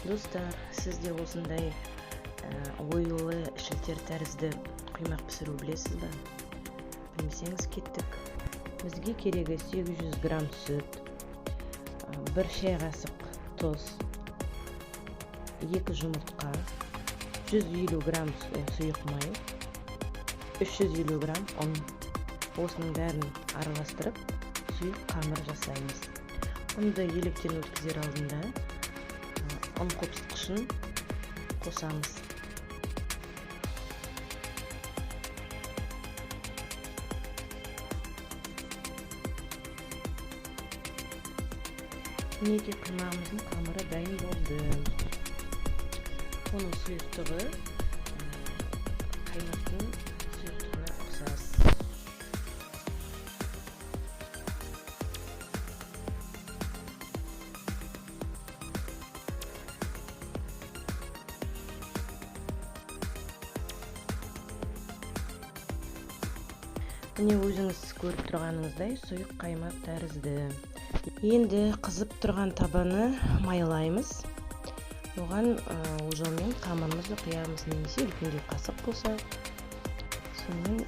Достар, сізде осындай ойлы шілтер тәрізді құймақ пісіру білесіз ба? Білмесеңіз кеттік. Бізге керегі 800 грамм сүт, 1 шай қасық тұз, 2 жұмыртқа, 150 грамм сұйық май, 350 грамм ұн. Осының бәрін араластырып, сұйық қамыр жасаймыз. Ұнды електен өткізер алдында ұн қопсытқышын қосамыз. Мінекей құймағымыздың қамыры дайын болды. Оның сұйықтығы қаймақтың сұйықтығына ұқсас. Міне өзіңіз көріп тұрғаныңыздай сұйық қаймақ тәрізді. Енді қызып тұрған табаны майлаймыз. Оған ожаумен қамырымызды құямыз, немесе үлкендей қасық болса, соның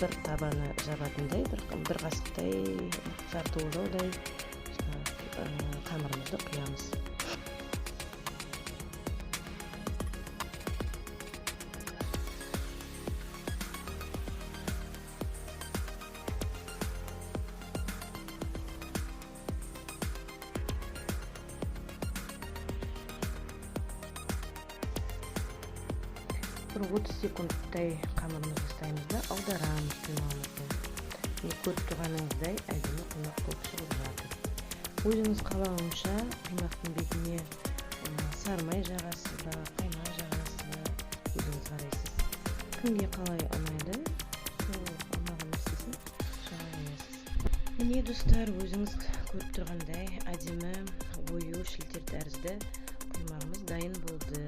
бір табаны жабатындай, бір қасықтай, жарты ожаудай қамырымызды құямыз. Бір 30 секундтай қамырымызды ұстаймыз да аударамыз құймағымызды. Көріп тұрғаныңыздай әдемі құймақ болып шығып жатыр. Өзіңіз қалауынша құймақтың бетіне сары май жағасыз ба, қаймақ жағасыз ба, өзіңіз қарайсыз. Кімге қалай ұнайды, сол ұнаған нәрсесін жаға бересіз. Міне достар, өзіңіз көріп тұрғандай әдемі ою шілтер тәрізді құймағымыз дайын болды.